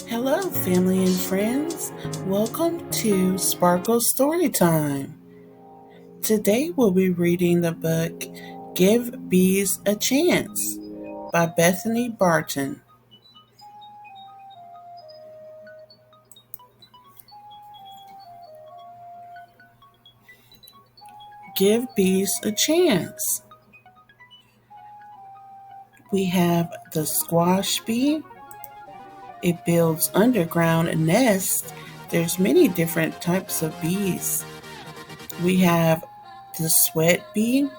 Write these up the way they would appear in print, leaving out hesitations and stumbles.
Hello, family and friends. Welcome to Sparkle Storytime. Today we'll be reading the book Give Bees a Chance by Bethany Barton. Give Bees a Chance. We have the squash bee. It builds underground nests. There's many different types of bees. We have the sweat bee.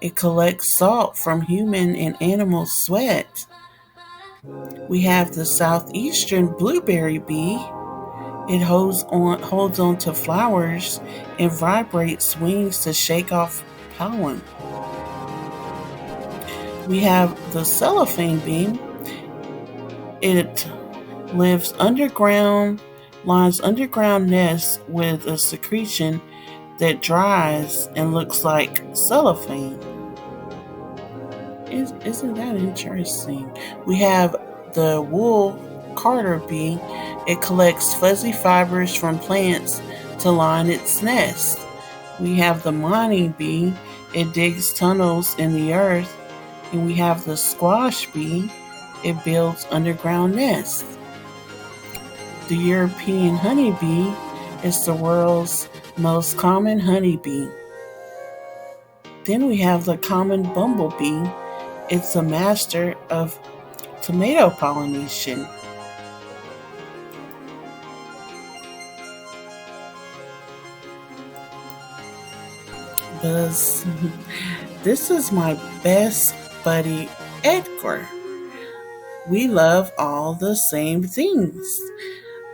It collects salt from human and animal sweat. We have the southeastern blueberry bee. It holds on to flowers and vibrates wings to shake off pollen. We have the cellophane bee. It lives underground, lines underground nests with a secretion that dries and looks like cellophane. Isn't that interesting? We have the wool carder bee. It collects fuzzy fibers from plants to line its nest. We have the mining bee. It digs tunnels in the earth. And we have the squash bee. It builds underground nests. The European honeybee is the world's most common honeybee. Then we have the common bumblebee. It's a master of tomato pollination. Buzz. This is my best buddy, Edgar. We love all the same things,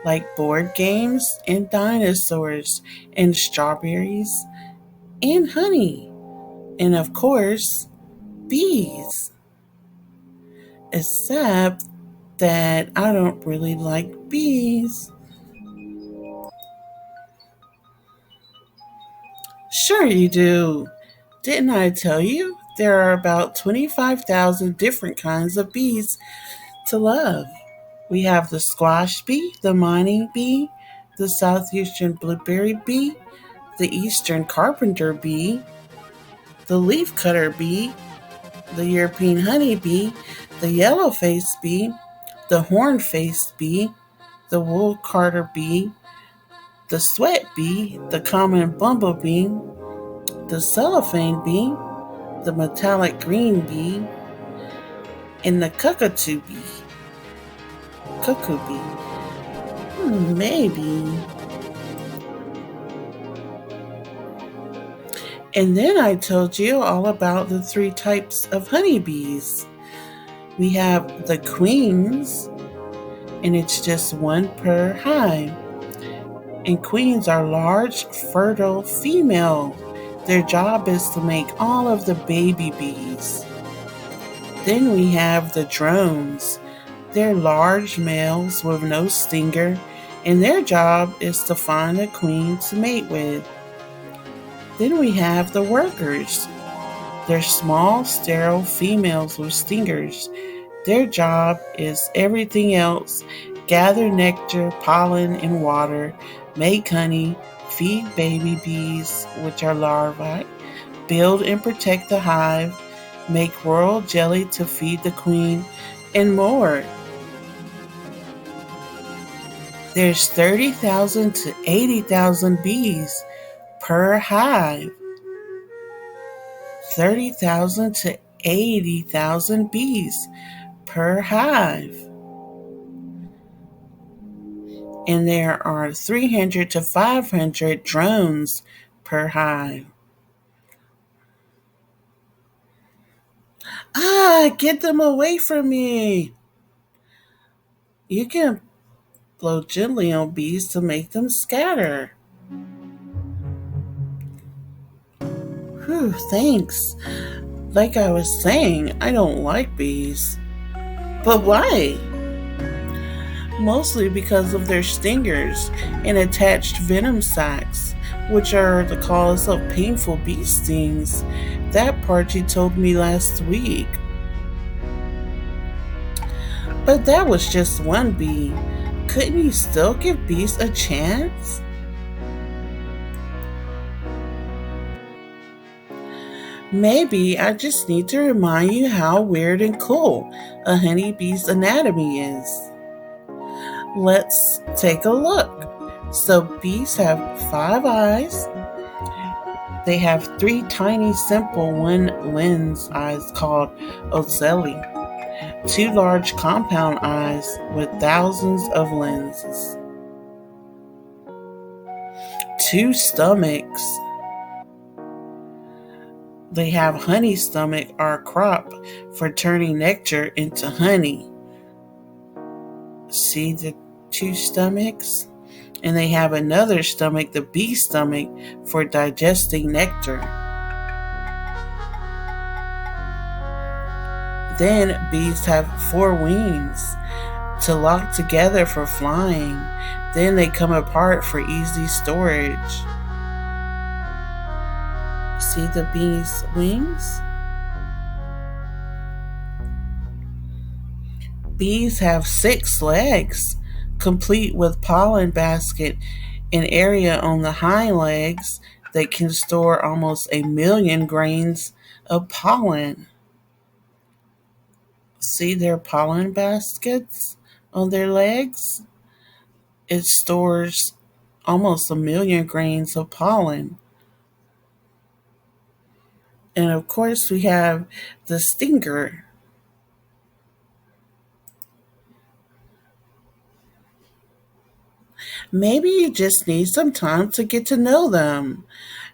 like board games and dinosaurs and strawberries and honey. And of course, bees. Except that I don't really like bees. Sure, you do. Didn't I tell you? There are about 25,000 different kinds of bees to love. We have the squash bee, the mining bee, the southeastern blueberry bee, the eastern carpenter bee, the leafcutter bee, the European honeybee, the yellow-faced bee, the horn-faced bee, the wool carder bee, the sweat bee, the common bumblebee, the cellophane bee, the metallic green bee, and the cuckoo bee. Maybe. And then I told you all about the three types of honeybees. We have the queens, and it's just one per hive. And queens are large, fertile female. Their job is to make all of the baby bees. Then we have the drones. They're large males with no stinger, and their job is to find a queen to mate with. Then we have the workers. They're small, sterile females with stingers. Their job is everything else: gather nectar, pollen, and water, make honey, feed baby bees, which are larvae, build and protect the hive, make royal jelly to feed the queen, and more. There's 30,000 to 80,000 bees per hive. 30,000 to 80,000 bees per hive. And there are 300 to 500 drones per hive. Get them away from me! You can blow gently on bees to make them scatter. Whew, thanks. Like I was saying, I don't like bees. But why? Mostly because of their stingers and attached venom sacs, which are the cause of painful bee stings. That part you told me last week. But that was just one bee. Couldn't you still give bees a chance? Maybe I just need to remind you how weird and cool a honeybee's anatomy is. Let's take a look. So, bees have 5 eyes. They have 3 tiny, simple one lens eyes called ocelli, 2 large compound eyes with thousands of lenses, 2 stomachs. They have honey stomach or crop for turning nectar into honey. See the 2 stomachs? And they have another stomach, the bee stomach, for digesting nectar. Then bees have 4 wings to lock together for flying. Then they come apart for easy storage. See the bee's wings? Bees have 6 legs, complete with pollen basket, an area on the hind legs that can store almost 1 million grains of pollen. See their pollen baskets on their legs? It stores almost 1 million grains of pollen. And of course, we have the stinger. Maybe you just need some time to get to know them.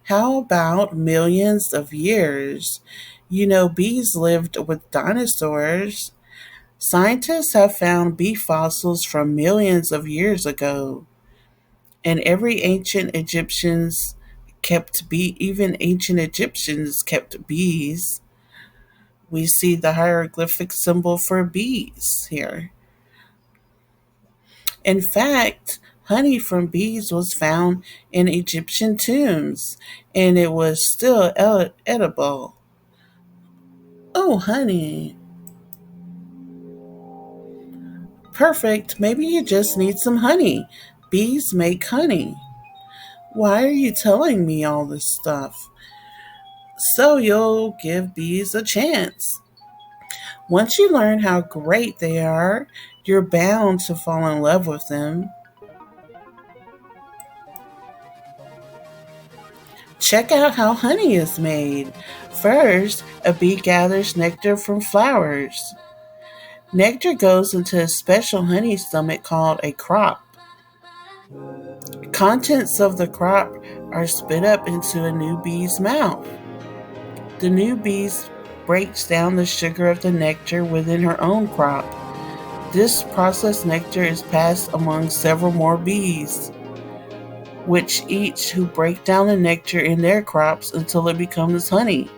How about millions of years? You know, bees lived with dinosaurs. Scientists have found bee fossils from millions of years ago. And even ancient Egyptians kept bees. We see the hieroglyphic symbol for bees here. In fact, honey from bees was found in Egyptian tombs, and it was still edible. Oh, honey. Perfect. Maybe you just need some honey. Bees make honey. Why are you telling me all this stuff? So you'll give bees a chance. Once you learn how great they are, you're bound to fall in love with them. Check out how honey is made. First, a bee gathers nectar from flowers. Nectar goes into a special honey stomach called a crop. Contents of the crop are spit up into a new bee's mouth. The new bee breaks down the sugar of the nectar within her own crop. This processed nectar is passed among several more bees, which each who break down the nectar in their crops until it becomes honey.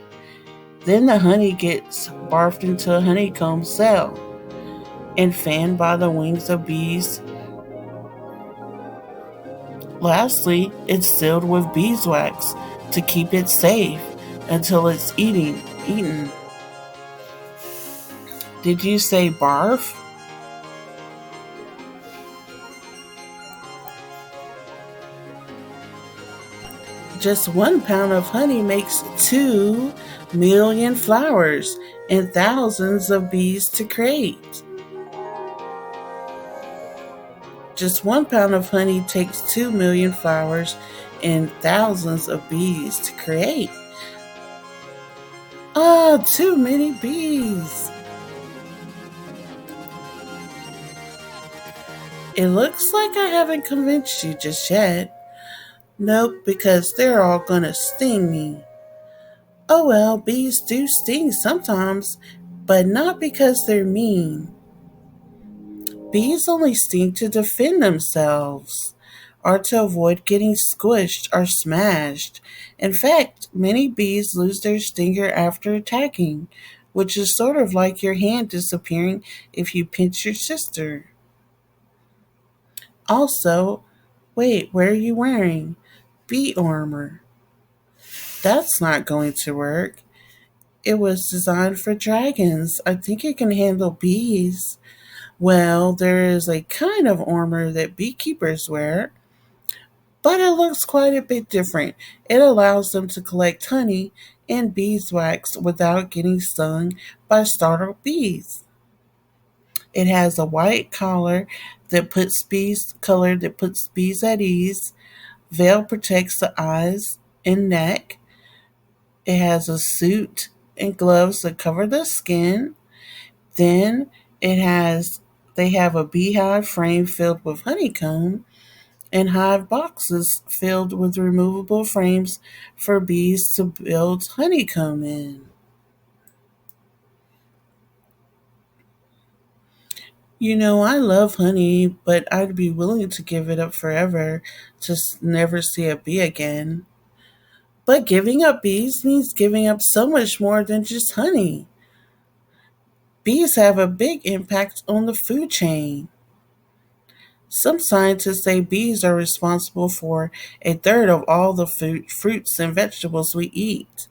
Then the honey gets barfed into a honeycomb cell and fanned by the wings of bees. Lastly, it's sealed with beeswax to keep it safe until it's eaten. Did you say barf? Just 1 pound of honey makes 2 million flowers and thousands of bees to create. Just 1 pound of honey takes 2 million flowers and thousands of bees to create. Ah, too many bees. It looks like I haven't convinced you just yet. Nope, because they're all gonna sting me. Oh well, bees do sting sometimes, but not because they're mean. Bees only sting to defend themselves or to avoid getting squished or smashed. In fact, many bees lose their stinger after attacking, which is sort of like your hand disappearing if you pinch your sister. Also, wait, what are you wearing? Bee armor. That's not going to work. It was designed for dragons. I think it can handle bees. Well, there is a kind of armor that beekeepers wear, but it looks quite a bit different. It allows them to collect honey and beeswax without getting stung by startled bees. It has a white collar that puts bees at ease. Veil protects the eyes and neck. It has a suit and gloves that cover the skin. Then it has they have a beehive frame filled with honeycomb and hive boxes filled with removable frames for bees to build honeycomb in. I love honey, but I'd be willing to give it up forever to never see a bee again. But giving up bees means giving up so much more than just honey. Bees have a big impact on the food chain. Some scientists say bees are responsible for a third of all the fruits and vegetables we eat.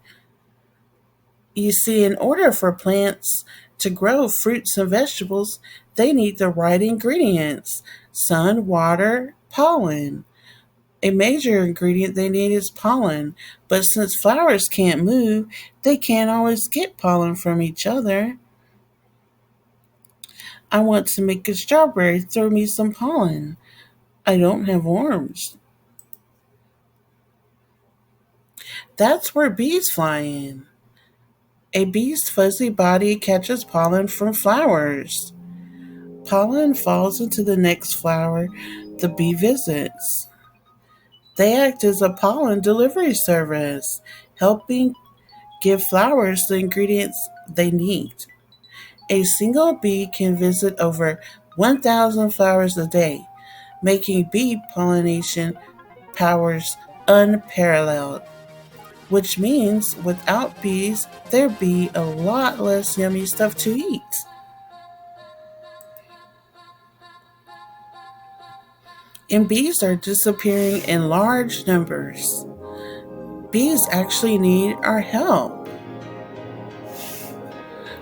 You see, in order for plants to grow fruits and vegetables, they need the right ingredients: sun, water, pollen. A major ingredient they need is pollen, but since flowers can't move, they can't always get pollen from each other. I want to make a strawberry, throw me some pollen. I don't have arms. That's where bees fly in. A bee's fuzzy body catches pollen from flowers. Pollen falls into the next flower the bee visits. They act as a pollen delivery service, helping give flowers the ingredients they need. A single bee can visit over 1,000 flowers a day, making bee pollination powers unparalleled, which means without bees, there'd be a lot less yummy stuff to eat. And bees are disappearing in large numbers. Bees actually need our help.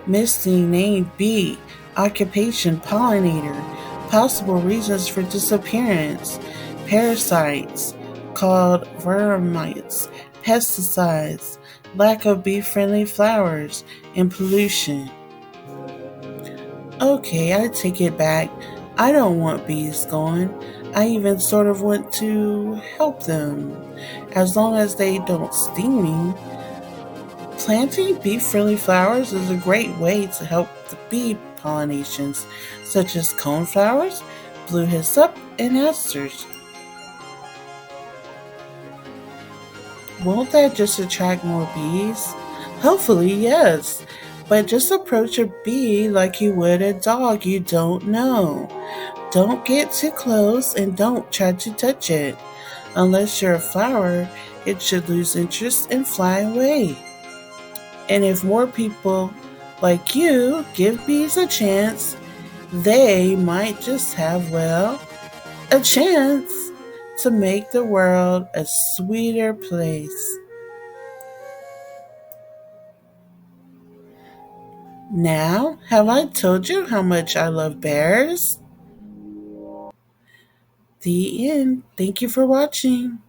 Missing name bee, occupation pollinator, possible reasons for disappearance, parasites called vermites, pesticides, lack of bee friendly flowers, and pollution. Okay, I take it back. I don't want bees gone. I even sort of want to help them. As long as they don't sting me. Planting bee-friendly flowers is a great way to help the bee pollinations, such as coneflowers, blue hyssop, and asters. Won't that just attract more bees? Hopefully, yes. But just approach a bee like you would a dog you don't know. Don't get too close and don't try to touch it. Unless you're a flower, it should lose interest and fly away. And if more people like you give bees a chance, they might just have, well, a chance to make the world a sweeter place. Now, have I told you how much I love bears? The end. Thank you for watching.